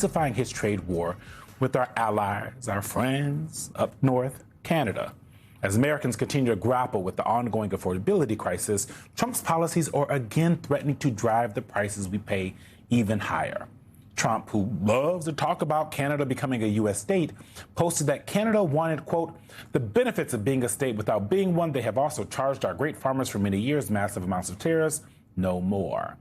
intensifying his trade war with our allies, our friends up north, Canada. As Americans continue to grapple with the ongoing affordability crisis, Trump's policies are again threatening to drive the prices we pay even higher. Trump, who loves to talk about Canada becoming a U.S. state, posted that Canada wanted, quote, the benefits of being a state without being one. They have also charged our great farmers for many years massive amounts of tariffs. No more.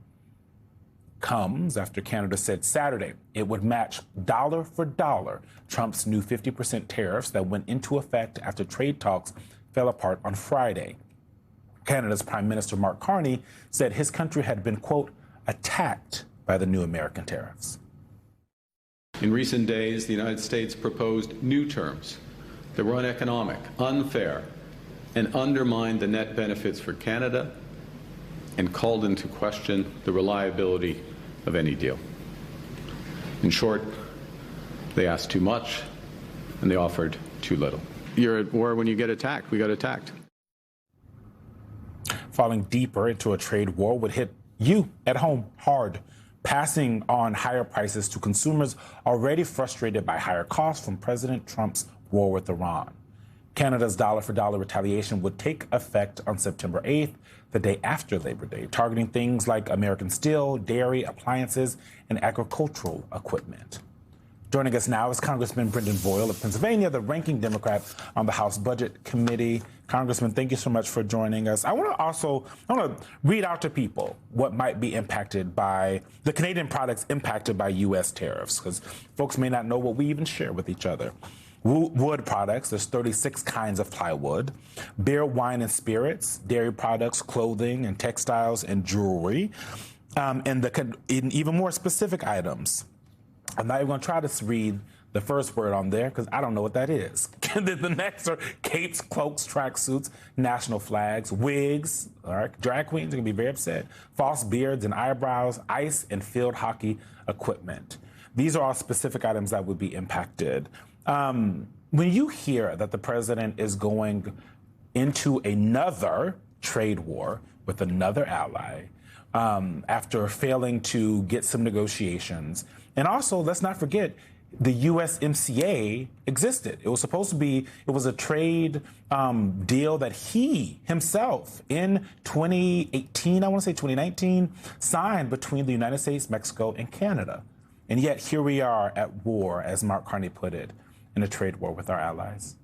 Comes after Canada said Saturday it would match dollar for dollar Trump's new 50% tariffs that went into effect after trade talks fell apart on Friday. Canada's Prime Minister Mark Carney said his country had been, quote, attacked by the new American tariffs. In recent days, the United States proposed new terms that were uneconomic, unfair, and undermined the net benefits for Canada and called into question the reliability of any deal. In short, they asked too much and they offered too little. You're at war when you get attacked. We got attacked. Falling deeper into a trade war would hit you at home hard, passing on higher prices to consumers already frustrated by higher costs from President Trump's war with Iran. Canada's dollar-for-dollar retaliation would take effect on September 8th, the day after Labor Day, targeting things like American steel, dairy, appliances, and agricultural equipment. Joining us now is Congressman Brendan Boyle of Pennsylvania, the ranking Democrat on the House Budget Committee. Congressman, thank you so much for joining us. I want to read out to people what might be impacted by the Canadian products impacted by U.S. tariffs, because folks may not know what we even share with each other. Wood products, there's 36 kinds of plywood, beer, wine, and spirits, dairy products, clothing and textiles and jewelry, and even more specific items. I'm not even going to try to read the first word on there because I don't know what that is. The next are capes, cloaks, tracksuits, national flags, wigs, all right, drag queens are going to be very upset, false beards and eyebrows, ice and field hockey equipment. These are all specific items that would be impacted. When you hear that the president is going into another trade war with another ally after failing to get some negotiations, and also let's not forget the USMCA existed. It was supposed to be, it was a trade deal that he himself in 2018, I want to say 2019, signed between the United States, Mexico, and Canada. And yet here we are at war, as Mark Carney put it, in a trade war with our allies.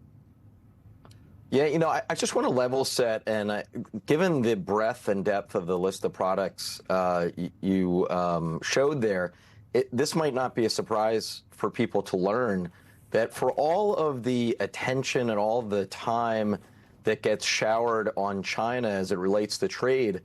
Yeah, you know, I just want to level set, and given the breadth and depth of the list of products you showed there, this might not be a surprise for people to learn that for all of the attention and all the time that gets showered on China as it relates to trade,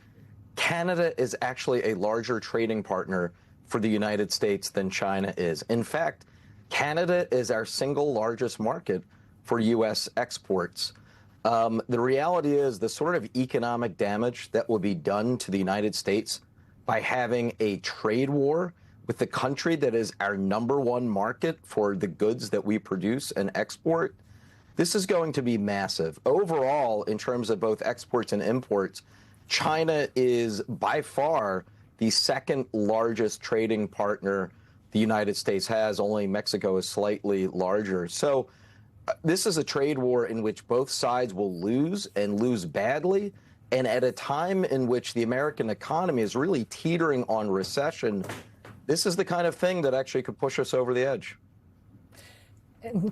Canada is actually a larger trading partner for the United States than China is. In fact, Canada is our single largest market for U.S. exports. The reality is the sort of economic damage that will be done to the United States by having a trade war with the country that is our #1 market for the goods that we produce and export, this is going to be massive. Overall, in terms of both exports and imports, China is by far the second largest trading partner the United States has. Only Mexico is slightly larger. So this is a trade war in which both sides will lose and lose badly. And at a time in which the American economy is really teetering on recession, this is the kind of thing that actually could push us over the edge.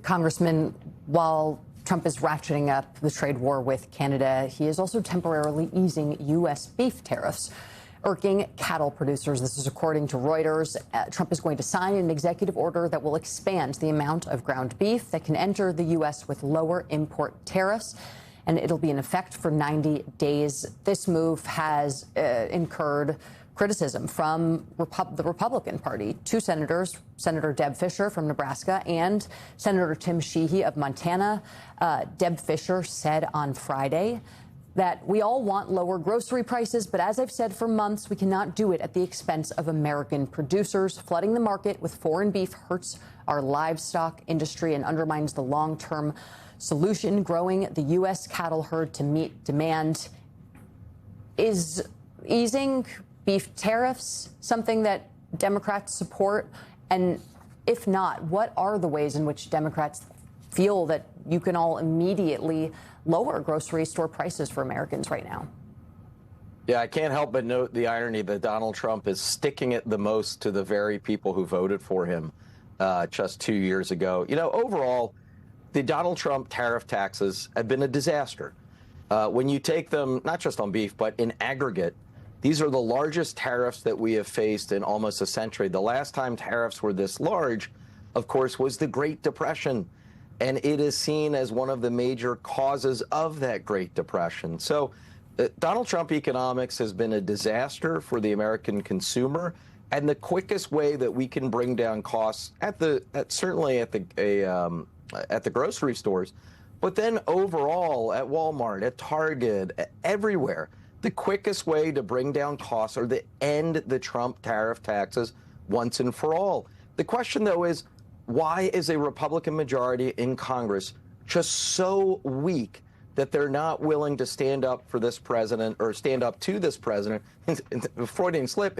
Congressman, while Trump is ratcheting up the trade war with Canada, he is also temporarily easing U.S. beef tariffs, irking cattle producers. This is according to Reuters. Trump is going to sign an executive order that will expand the amount of ground beef that can enter the U.S. with lower import tariffs, and it'll be in effect for 90 days. This move has incurred criticism from the Republican Party. Two senators, Senator Deb Fischer from Nebraska and Senator Tim Sheehy of Montana. Deb Fischer said on Friday that we all want lower grocery prices, but as I've said for months, we cannot do it at the expense of American producers. Flooding the market with foreign beef hurts our livestock industry and undermines the long-term solution, growing the U.S. cattle herd to meet demand. Is easing beef tariffs something that Democrats support? And If not, what are the ways in which Democrats feel that you can all immediately lower grocery store prices for Americans right now? Yeah, I can't help but note the irony that Donald Trump is sticking it the most to the very people who voted for him just 2 years ago. You know, overall, the Donald Trump tariff taxes have been a disaster. When you take them, not just on beef, but in aggregate, these are the largest tariffs that we have faced in almost a century. The last time tariffs were this large, of course, was the Great Depression. And it is seen as one of the major causes of that Great Depression. So Donald Trump economics has been a disaster for the American consumer. And the quickest way that we can bring down costs certainly at the grocery stores, but then overall at Walmart, at Target, everywhere, the quickest way to bring down costs are to end the Trump tariff taxes once and for all. The question, though, is why is a Republican majority in Congress just so weak that they're not willing to stand up for this president or stand up to this president? Freudian slip.